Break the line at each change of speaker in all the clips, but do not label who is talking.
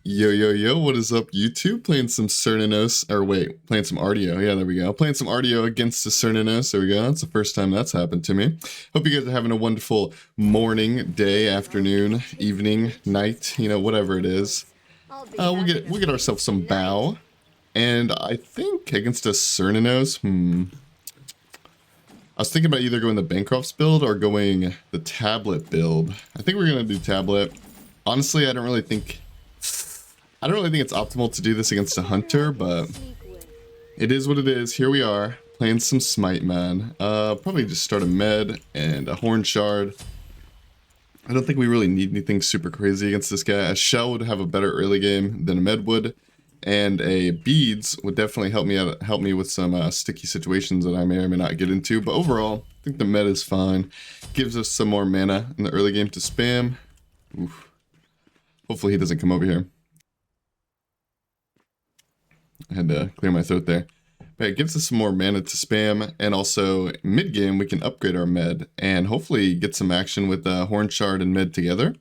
Yo, yo, yo, what is up, YouTube? Playing some Cernanos, or wait, playing some Artio. Yeah, there we go. Playing some Artio against the Cernanos. There we go. That's the first time that's happened to me. Hope you guys are having a wonderful morning, day, afternoon, evening, night, you know, whatever it is. We'll get ourselves some bow. And I think against a Cernanos, I was thinking about either going the Bancroft's build or going the tablet build. I think we're going to do tablet. Honestly, I don't really think it's optimal to do this against a hunter, but it is what it is. Here we are, playing some Smite, man. Probably just start a med and a horn shard. I don't think we really need anything super crazy against this guy. A shell would have a better early game than a med would, and a beads would definitely help me with some sticky situations that I may or may not get into. But overall, I think the med is fine. Gives us some more mana in the early game to spam. Oof. Hopefully he doesn't come over here. I had to clear my throat there. But it gives us some more mana to spam, and also mid-game we can upgrade our med and hopefully get some action with Horn Shard and med together.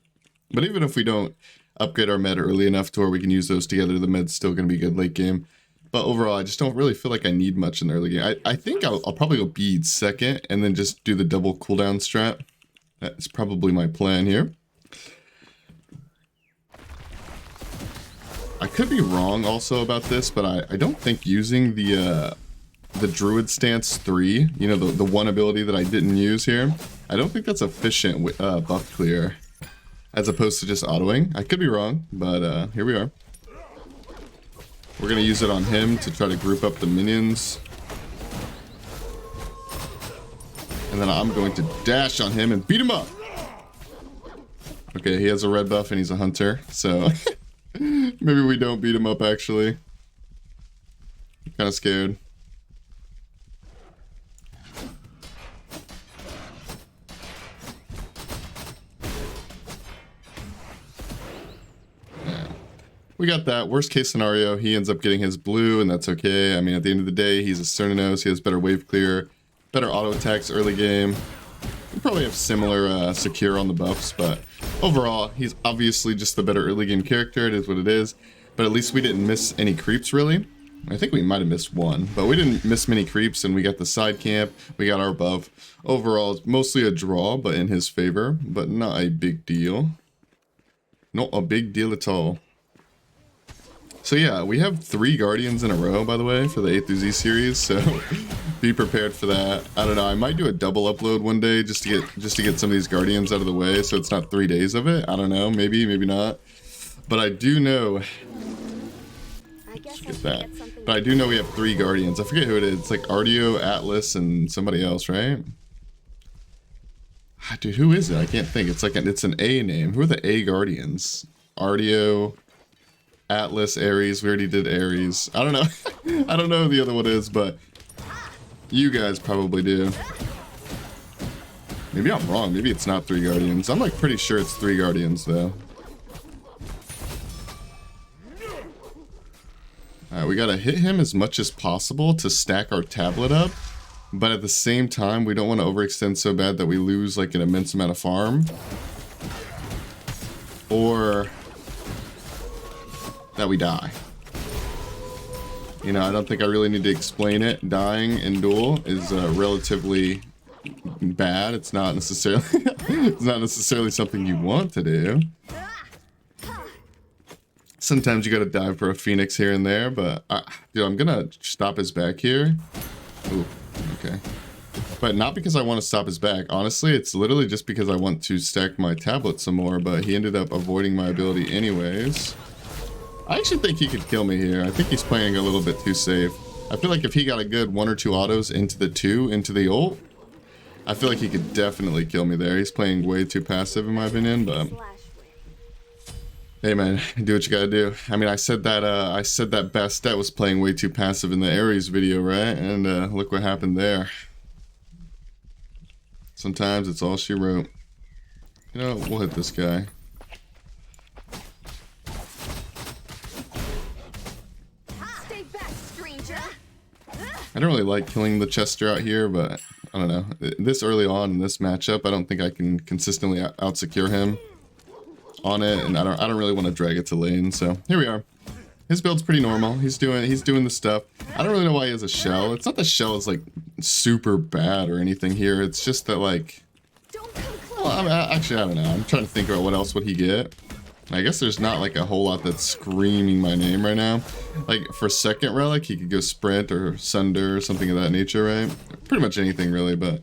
But even if we don't upgrade our med early enough to where we can use those together, the med's still going to be good late game. But overall, I just don't really feel like I need much in the early game. I think I'll probably go beads second and then just do the double cooldown strat. That's probably my plan here. I could be wrong also about this, but I don't think using the Druid Stance 3, you know, the one ability that I didn't use here, I don't think that's efficient with buff clear, as opposed to just autoing. I could be wrong, but here we are. We're going to use it on him to try to group up the minions. And then I'm going to dash on him and beat him up! Okay, he has a red buff and he's a hunter, so... Maybe we don't beat him up, actually. I'm kind of scared. Yeah. We got that. Worst case scenario, he ends up getting his blue, and that's okay. I mean, at the end of the day, he's a Cernanos. He has better wave clear, better auto attacks early game. We probably have similar secure on the buffs, but overall, he's obviously just the better early game character. It is what it is. But at least we didn't miss any creeps, really. I think we might have missed one, but we didn't miss many creeps, and we got the side camp. We got our buff. Overall, it's mostly a draw, but in his favor, but not a big deal. Not a big deal at all. So yeah, we have 3 Guardians in a row, by the way, for the A through Z series, so be prepared for that. I don't know, I might do a double upload one day just to get some of these Guardians out of the way, so it's not 3 days of it. I don't know, maybe not. But I do know... Get that. But I do know we have 3 Guardians. I forget who it is. It's like Artio, Atlas, and somebody else, right? Dude, who is it? I can't think. It's like it's an A name. Who are the A Guardians? Artio... Atlas, Ares, we already did Ares. I don't know. I don't know who the other one is, but you guys probably do. Maybe I'm wrong. Maybe it's not 3 Guardians. I'm like pretty sure it's 3 Guardians though. Alright, we gotta hit him as much as possible to stack our tablet up. But at the same time, we don't want to overextend so bad that we lose like an immense amount of farm. Or... that we die. You know, I don't think I really need to explain it. Dying in Duel is relatively bad. It's not necessarily it's not necessarily something you want to do. Sometimes you gotta dive for a Phoenix here and there, but dude, I'm gonna stop his back here. Ooh, okay. But not because I want to stop his back. Honestly, it's literally just because I want to stack my tablet some more, but he ended up avoiding my ability anyways. I actually think he could kill me here. I think he's playing a little bit too safe. I feel like if he got a good 1 or 2 autos into the 2, into the ult, I feel like he could definitely kill me there. He's playing way too passive in my opinion, but... hey man, do what you gotta do. I mean, I said that Bastet was playing way too passive in the Ares video, right? And look what happened there. Sometimes it's all she wrote. You know, we'll hit this guy. I don't really like killing the Chester out here, but I don't know. This early on in this matchup, I don't think I can consistently out-secure him. on it, and I don't really want to drag it to lane. So here we are. His build's pretty normal. He's doing the stuff. I don't really know why he has a shell. It's not that shell is like super bad or anything here. It's just that like, well, actually I don't know. I'm trying to think about what else would he get. I guess there's not like a whole lot that's screaming my name right now. Like for second relic, he could go sprint or sunder or something of that nature, right? Pretty much anything really, but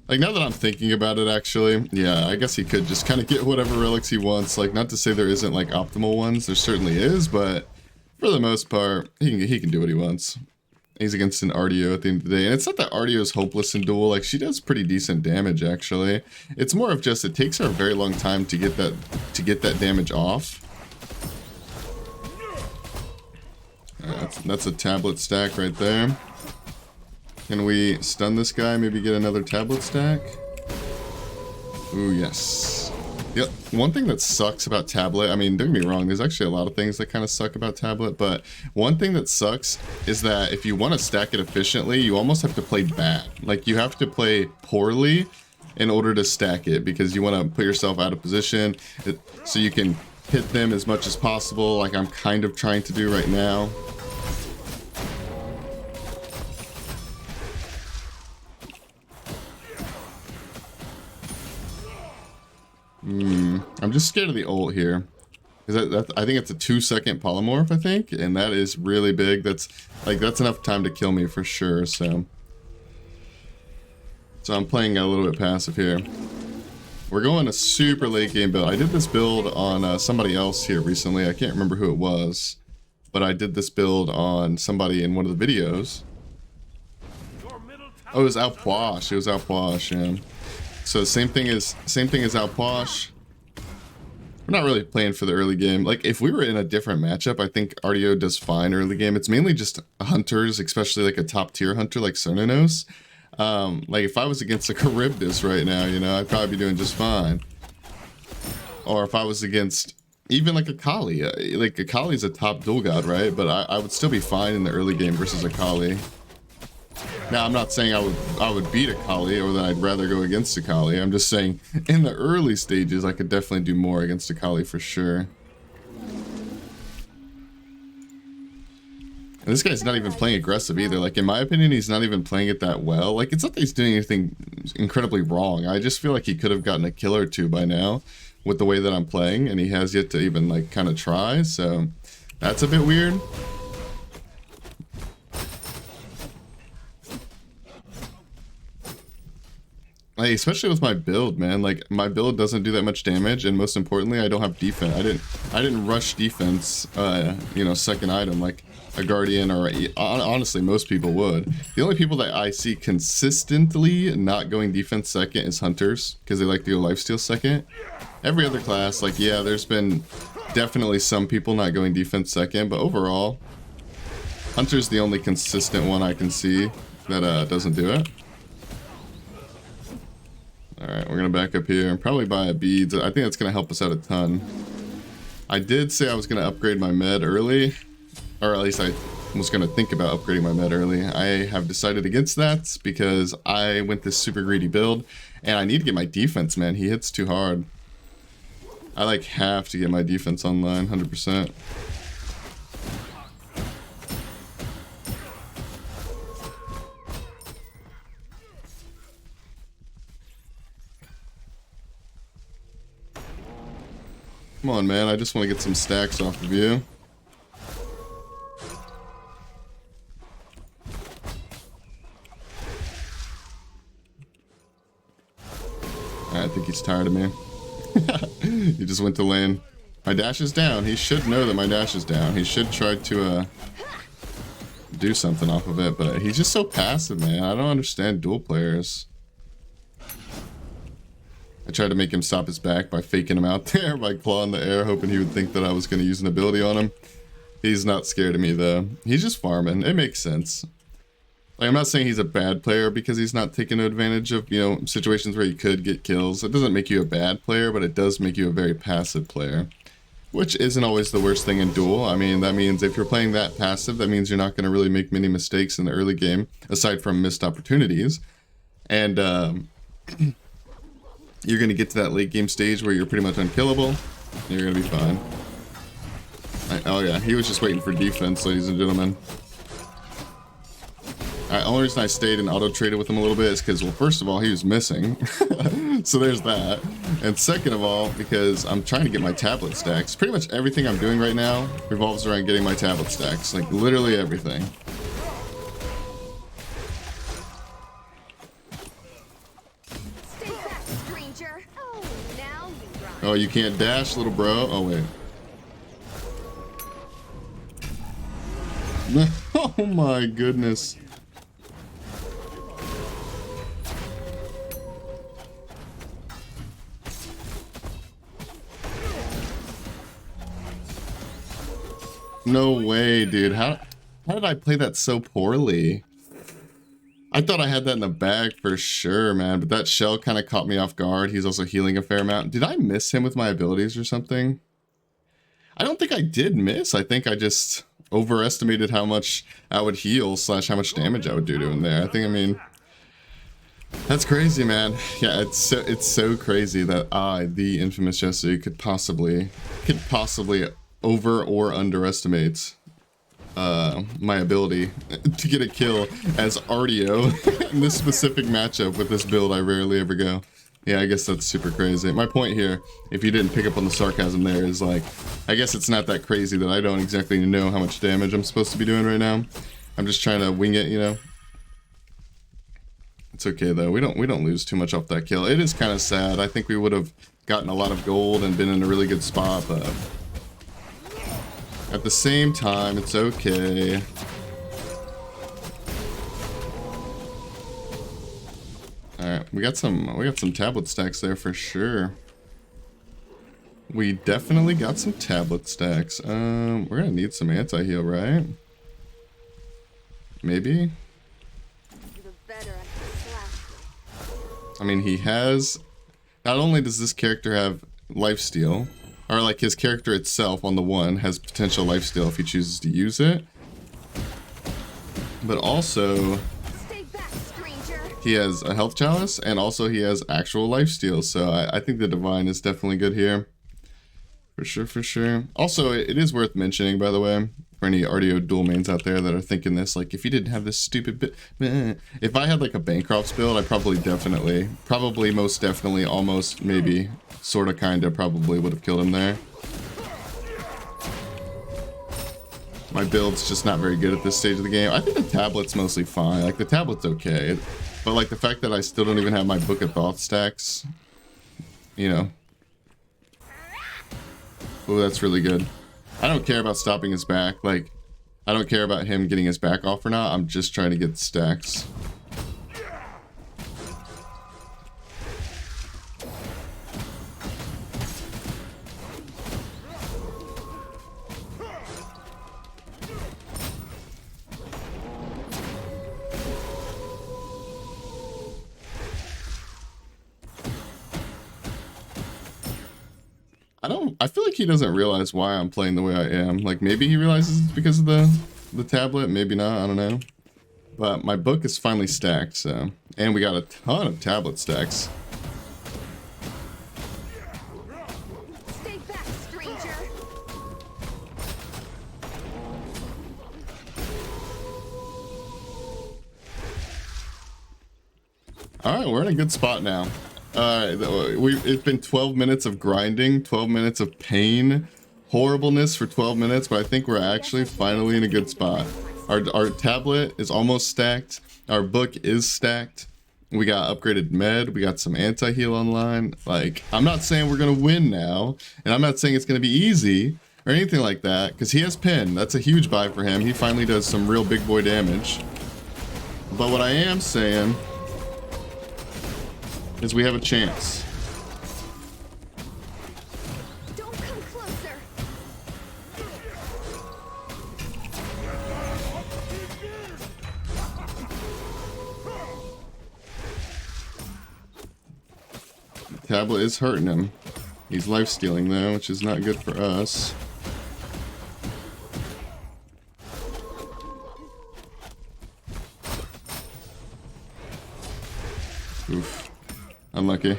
like now that I'm thinking about it, actually, yeah, I guess he could just kind of get whatever relics he wants. Like not to say there isn't like optimal ones, there certainly is, but for the most part, he can do what he wants. He's against an Artio at the end of the day. And it's not that Artio is hopeless in Duel. Like, she does pretty decent damage, actually. It's more of just, it takes her a very long time to get that damage off. That's a tablet stack right there. Can we stun this guy? Maybe get another tablet stack? Ooh, yes. Yeah, one thing that sucks about tablet, I mean, don't get me wrong, there's actually a lot of things that kind of suck about tablet, but one thing that sucks is that if you want to stack it efficiently, you almost have to play bad. Like, you have to play poorly in order to stack it, because you want to put yourself out of position so you can hit them as much as possible, like I'm kind of trying to do right now. I'm just scared of the ult here. I think it's a 2-second polymorph, I think, and that is really big. That's enough time to kill me for sure. So I'm playing a little bit passive here. We're going a super late game build. I did this build on somebody else here recently. I can't remember who it was, but I did this build on somebody in one of the videos. Oh, it was Alpoish. It was Alpoish, yeah. So same thing as Alpoish. We're not really playing for the early game. Like, if we were in a different matchup, I think Artio does fine early game. It's mainly just hunters, especially like a top tier hunter like Cernanos. Like, if I was against a Charybdis right now, you know, I'd probably be doing just fine. Or if I was against even like a Kali. Like, a Kali's a top dual god, right? But I would still be fine in the early game versus a Kali. Now, I'm not saying I would beat a Kali or that I'd rather go against a Kali. I'm just saying in the early stages, I could definitely do more against a Kali for sure. And this guy's not even playing aggressive either. Like, in my opinion, he's not even playing it that well. Like, it's not that he's doing anything incredibly wrong. I just feel like he could have gotten a kill or two by now with the way that I'm playing, and he has yet to even, like, kind of try. So that's a bit weird. Like, especially with my build, man. Like, my build doesn't do that much damage, and most importantly, I don't have defense. I didn't rush defense, you know, second item like a Guardian or honestly most people would. The only people that I see consistently not going defense second is hunters, because they like to go lifesteal second. Every other class, like, yeah, there's been definitely some people not going defense second, but overall, hunter's the only consistent one I can see that doesn't do it. Alright, we're going to back up here and probably buy a beads. I think that's going to help us out a ton. I did say I was going to upgrade my med early, or at least I was going to think about upgrading my med early. I have decided against that because I went this super greedy build, and I need to get my defense, man. He hits too hard. I like have to get my defense online, 100%. Come on, man. I just want to get some stacks off of you. I think he's tired of me. He just went to lane. My dash is down. He should know that my dash is down. He should try to do something off of it, but he's just so passive, man. I don't understand dual players. I tried to make him stop his back by faking him out there, by clawing the air, hoping he would think that I was going to use an ability on him. He's not scared of me, though. He's just farming. It makes sense. Like, I'm not saying he's a bad player because he's not taking advantage of, you know, situations where he could get kills. It doesn't make you a bad player, but it does make you a very passive player, which isn't always the worst thing in Duel. I mean, that means if you're playing that passive, that means you're not going to really make many mistakes in the early game, aside from missed opportunities. And, you're going to get to that late game stage where you're pretty much unkillable. You're gonna be fine. Oh yeah, he was just waiting for defense, ladies and gentlemen. Alright, only reason I stayed and auto-traded with him a little bit is because, well, first of all, he was missing. So there's that. And second of all, because I'm trying to get my tablet stacks. Pretty much everything I'm doing right now revolves around getting my tablet stacks. Like, literally everything.
Stay back, stranger. Oh, now you run.
Oh, you can't dash, little bro? Oh, wait. Oh my goodness. No way, dude. How did I play that so poorly? I thought I had that in the bag for sure, man, but that shell kind of caught me off guard. He's also healing a fair amount. Did I miss him with my abilities or something? I don't think I did miss. I think I just overestimated how much I would heal / how much damage I would do to him there. I mean, that's crazy, man. Yeah, it's so crazy that I, the infamous Jesse, could possibly over or underestimate my ability to get a kill as Artio in this specific matchup with this build. I rarely ever go. Yeah, I guess that's super crazy. My point here, if you didn't pick up on the sarcasm there, is like, I guess it's not that crazy that I don't exactly know how much damage I'm supposed to be doing right now. I'm just trying to wing it, you know. It's okay though. We don't lose too much off that kill. It is kind of sad. I think we would have gotten a lot of gold and been in a really good spot, but at the same time, it's okay. Alright, we got some tablet stacks there for sure. We definitely got some tablet stacks. We're gonna need some anti-heal, right? Maybe? I mean, he has... Not only does this character have lifesteal, or like his character itself on the one has potential lifesteal if he chooses to use it, but also he has a health chalice and also he has actual lifesteal. So I think the divine is definitely good here. For sure, for sure. Also, it is worth mentioning, by the way, for any Artio dual mains out there that are thinking this, like, if you didn't have this stupid bit, if I had like a Bancroft's build, I probably most definitely, almost, maybe, sorta, kinda, probably would have killed him there. My build's just not very good at this stage of the game. I think the tablet's mostly fine. Like, the tablet's okay. But, like, the fact that I still don't even have my Book of Thoth stacks, you know. Oh, that's really good. I don't care about stopping his back. Like, I don't care about him getting his back off or not. I'm just trying to get stacks. I feel like he doesn't realize why I'm playing the way I am. Like, maybe he realizes it's because of the tablet, maybe not, I don't know. But my book is finally stacked, so. And we got a ton of tablet stacks.
Stay back, stranger.
Alright, we're in a good spot now. It's been 12 minutes of grinding, 12 minutes of pain, horribleness for 12 minutes, but I think we're actually finally in a good spot. Our tablet is almost stacked. Our book is stacked. We got upgraded med. We got some anti-heal online. Like, I'm not saying we're going to win now, and I'm not saying it's going to be easy or anything like that, because he has pin. That's a huge buy for him. He finally does some real big boy damage. But what I am saying is we have a chance.
Don't come closer.
The tablet is hurting him. He's life stealing though, which is not good for us. Oof. Unlucky.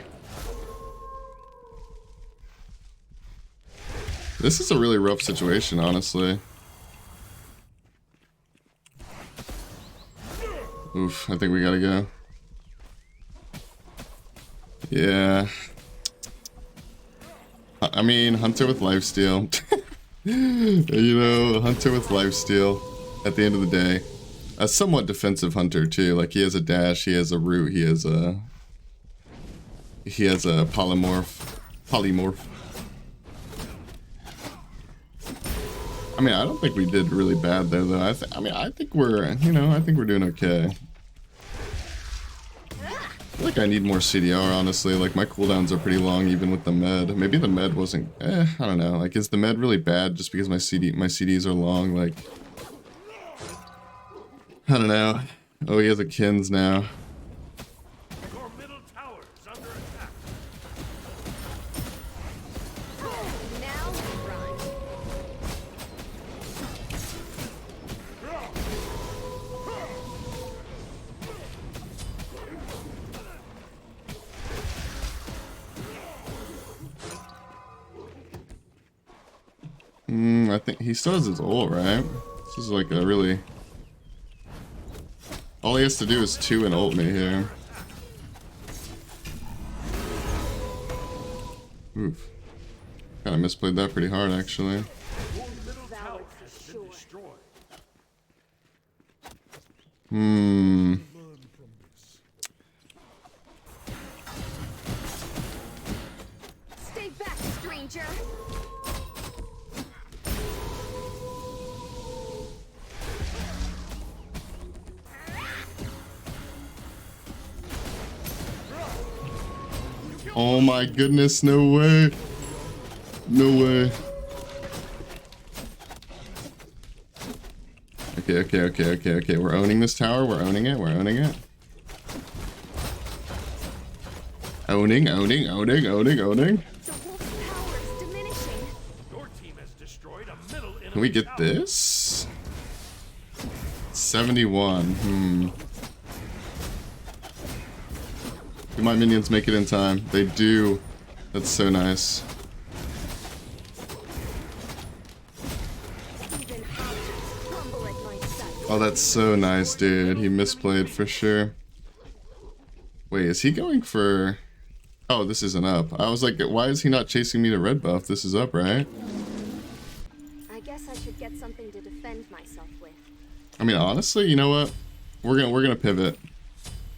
This is a really rough situation, honestly. Oof, I think we gotta go. Yeah. I mean, Hunter with lifesteal. You know, Hunter with lifesteal at the end of the day. A somewhat defensive Hunter, too. Like, he has a dash, he has a root, he has a polymorph. I mean, I don't think we did really bad there, though. I think we're, you know, I think we're doing okay. I feel like I need more CDR, honestly. Like, my cooldowns are pretty long, even with the med. Maybe the med wasn't, I don't know. Like, is the med really bad just because my CDs are long? Like, I don't know. Oh, he has a Kins now.
Your middle tower is under attack.
Now run.
I think he still has his ult, right? This is like a really... All he has to do is 2 and ult me here. Oof. Kinda misplayed that pretty hard, actually.
Your middle tower has been destroyed.
Stay back, stranger.
Oh my goodness, no way. No way. Okay. We're owning this tower. We're owning it. Owning.
The wolf's power is diminishing.
Your team has destroyed a middle enemy
Can we get
tower.
this? 71. Do my minions make it in time? They do. That's so nice.
Even objects crumble at my sight.
Oh, that's so nice, dude. He misplayed for sure. Wait, is he going for... Oh, this isn't up. I was like, why is he not chasing me to red buff? This is up, right?
I guess I should get something to defend myself with.
I mean, honestly, you know what? We're gonna pivot.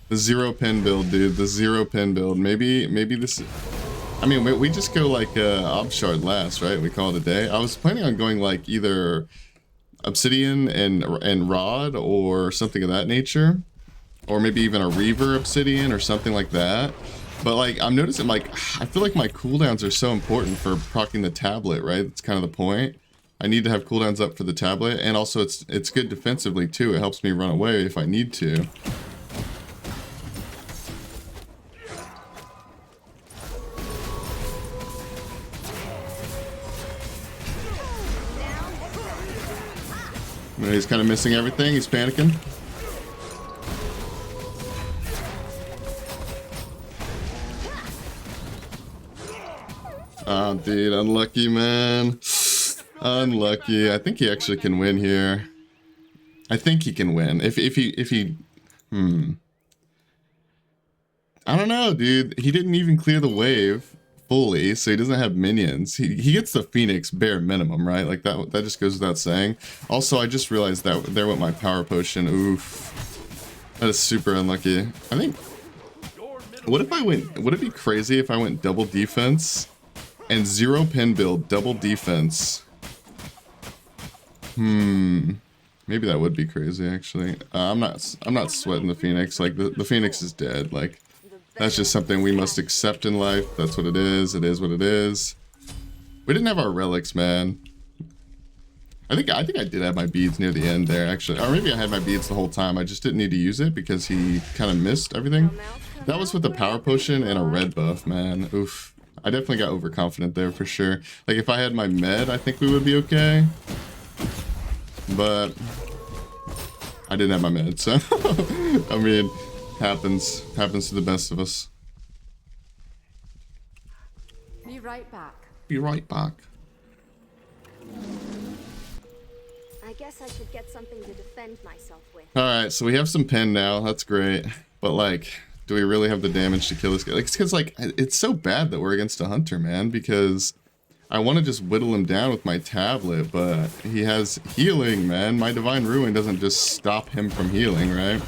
The 0 pin build, dude. The 0 pin build. Maybe this... I mean, we just go like Obshard last, right? We call it a day. I was planning on going like either Obsidian and Rod or something of that nature. Or maybe even a Reaver Obsidian or something like that. But like, I'm noticing like, I feel like my cooldowns are so important for proccing the tablet, right? That's kind of the point. I need to have cooldowns up for the tablet. And also it's good defensively too. It helps me run away if I need to. He's kind of missing everything. He's panicking. Oh, dude, unlucky, man. Unlucky. I think he actually can win here. I think he can win. If he... I don't know, dude. He didn't even clear the wave fully, so he doesn't have minions. He gets the Phoenix bare minimum, right? Like that just goes without saying. Also, I just realized that there went my power potion. Oof. That is super unlucky. I think... Would it be crazy if I went double defense and 0 pin build, double defense? Maybe that would be crazy, actually. I'm not sweating the Phoenix. Like, the Phoenix is dead. Like, that's just something we must accept in life. That's what it is. It is what it is. We didn't have our relics, man. I think I did have my beads near the end there, actually. Or maybe I had my beads the whole time. I just didn't need to use it because he kind of missed everything. That was with a power potion and a red buff, man. Oof. I definitely got overconfident there for sure. Like, if I had my med, I think we would be okay. But I didn't have my med, so I mean, happens to the best of us.
Be right back.
Be right back.
I guess I should get something to defend myself with.
Alright, so we have some pen now. That's great. But, like, do we really have the damage to kill this guy? Like, it's because, like, it's so bad that we're against a hunter, man, because I want to just whittle him down with my tablet, but he has healing, man. My Divine Ruin doesn't just stop him from healing, right?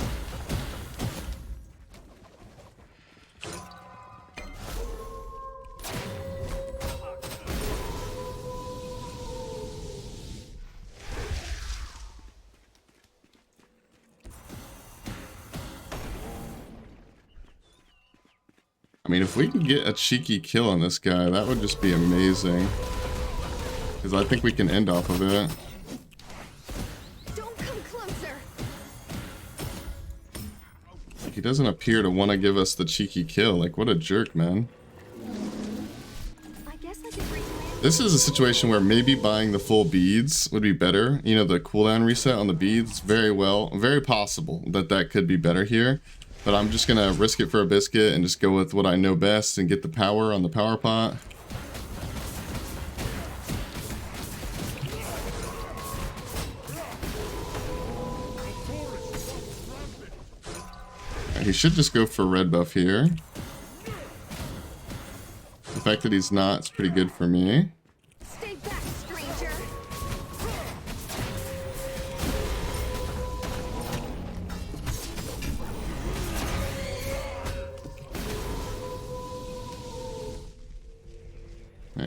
I mean, if we can get a cheeky kill on this guy, that would just be amazing. Because I think we can end off of it.
Don't come closer.
He doesn't appear to want to give us the cheeky kill. Like, what a jerk, man.
I guess I could replay.
This is a situation where maybe buying the full beads would be better. You know, the cooldown reset on the beads, very possible that that could be better here. But I'm just gonna risk it for a biscuit and just go with what I know best and get the power on the power pot. He should just go for red buff here. The fact that he's not is pretty good for me.
Stay back, stranger.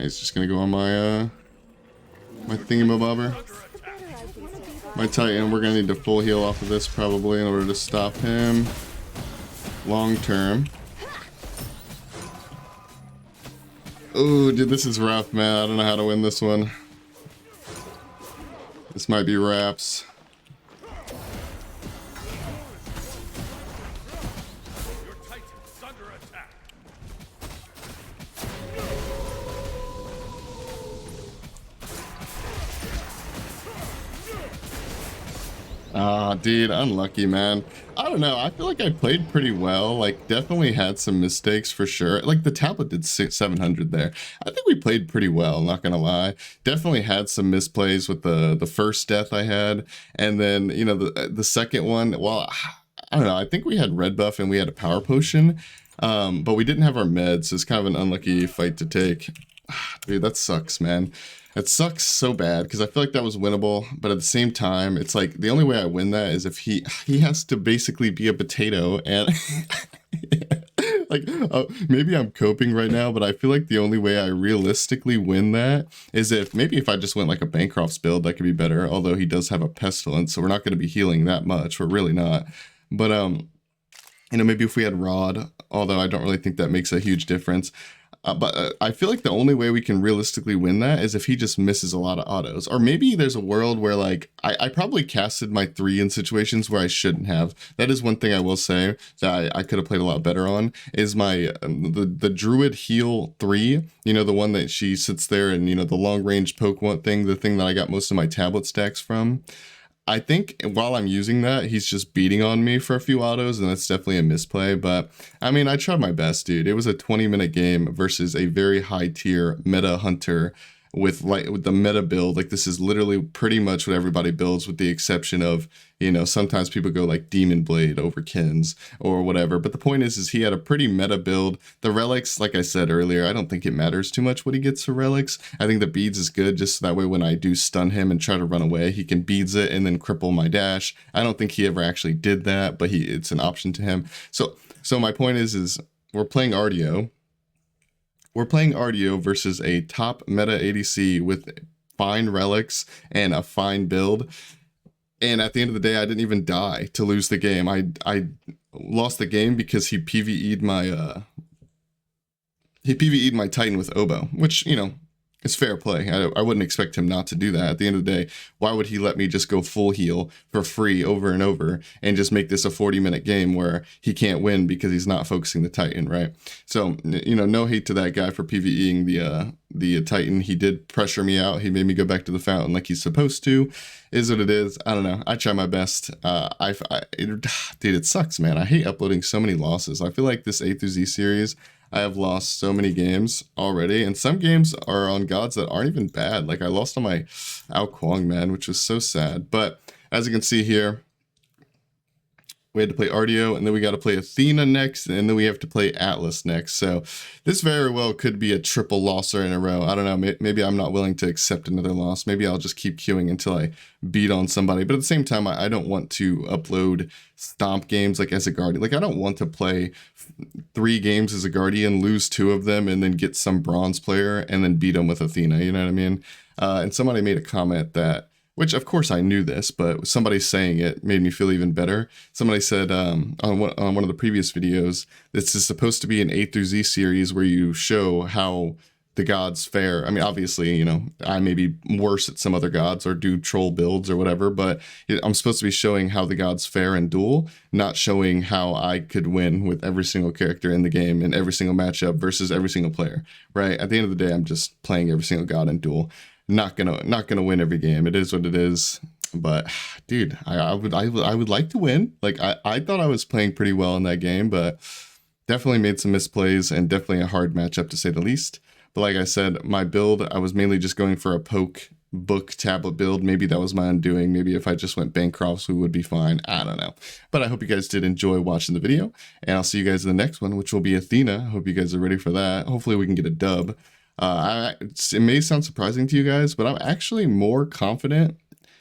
He's just gonna go on my my thingamabobber.
The better I can survive.
My Titan, we're gonna need to full heal off of this probably in order to stop him long term. Oh, dude, this is rough, man. I don't know how to win this one. This might be wraps.
Your Titan's under attack.
Ah, dude, unlucky, man. I don't know. I feel like I played pretty well. Like, definitely had some mistakes for sure. Like, the tablet did 700 there. I think we played pretty well, not gonna lie. Definitely had some misplays with the first death I had. And then, you know, the second one, well, I don't know. I think we had red buff and we had a power potion. But we didn't have our meds, so it's kind of an unlucky fight to take. Dude, that sucks, man. It sucks so bad because I feel like that was winnable, but at the same time, it's like the only way I win that is if he has to basically be a potato and like maybe I'm coping right now, but I feel like the only way I realistically win that is if I just went like a Bancroft's build, that could be better. Although he does have a pestilence, so we're not going to be healing that much. We're really not. But you know, maybe if we had Rod, although I don't really think that makes a huge difference. But I feel like the only way we can realistically win that is if he just misses a lot of autos. Or maybe there's a world where, like, I probably casted my 3 in situations where I shouldn't have. That is one thing I will say that I could have played a lot better on, is my, the Druid heal 3. You know, the one that she sits there and, you know, the long range poke one thing, the thing that I got most of my tablet stacks from. I think while I'm using that, he's just beating on me for a few autos, and that's definitely a misplay. But, I mean, I tried my best, dude. It was a 20-minute game versus a very high-tier meta hunter with the meta build. Like, this is literally pretty much what everybody builds, with the exception of, you know, sometimes people go like Demon Blade over Kins or whatever. But the point is he had a pretty meta build. The relics, like I said earlier, I don't think it matters too much what he gets for relics. I think the beads is good, just so that way when I do stun him and try to run away, he can beads it and then cripple my dash. I don't think he ever actually did that, but it's an option to him. So my point is we're playing Artio. We're playing Artio versus a top meta ADC with fine relics and a fine build. And at the end of the day, I didn't even die to lose the game. I lost the game because he PvE'd my Titan with Oboe, which, you know, is fair play. I wouldn't expect him not to do that. At the end of the day, why would he let me just go full heal for free over and over and just make this a 40-minute game where he can't win because he's not focusing the Titan, right? So, you know, no hate to that guy for PvEing the Titan. He did pressure me out. He made me go back to the fountain like he's supposed to. Is what it is. I don't know. I try my best. Dude, it sucks, man. I hate uploading so many losses. I feel like this A through Z series, I have lost so many games already, and some games are on gods that aren't even bad. Like I lost on my Ao Kuang, man, which was so sad. But as you can see here, we had to play Artio, and then we got to play Athena next, and then we have to play Atlas next. So this very well could be a triple losser in a row. I don't know. Maybe I'm not willing to accept another loss. Maybe I'll just keep queuing until I beat on somebody. But at the same time, I don't want to upload stomp games like as a guardian. Like I don't want to play 3 games as a guardian, lose 2 of them, and then get some bronze player and then beat them with Athena. You know what I mean? And somebody made a comment that, which of course I knew this, but somebody saying it made me feel even better. Somebody said on one of the previous videos, this is supposed to be an A through Z series where you show how the gods fare. I mean, obviously, you know, I may be worse at some other gods or do troll builds or whatever, but I'm supposed to be showing how the gods fare in Duel, not showing how I could win with every single character in the game in every single matchup versus every single player, right? At the end of the day, I'm just playing every single god in Duel. Not gonna win every game. It is what it is. But dude, I would like to win. Like I thought I was playing pretty well in that game, but definitely made some misplays and definitely a hard matchup to say the least. But like I said, my build, I was mainly just going for a poke book tablet build. Maybe that was my undoing. Maybe if I just went Bancrofts, we would be fine. I don't know. But I hope you guys did enjoy watching the video, and I'll see you guys in the next one, which will be Athena. Hope you guys are ready for that. Hopefully we can get a dub. It may sound surprising to you guys, but I'm actually more confident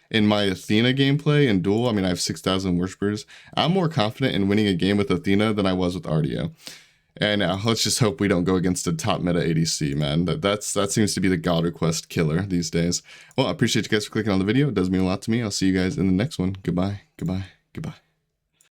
in my Athena gameplay in Duel. I mean, I have 6,000 worshippers. I'm more confident in winning a game with Athena than I was with Artio. And let's just hope we don't go against a top meta ADC, man. That seems to be the God Request killer these days. Well, I appreciate you guys for clicking on the video. It does mean a lot to me. I'll see you guys in the next one. Goodbye, goodbye, goodbye.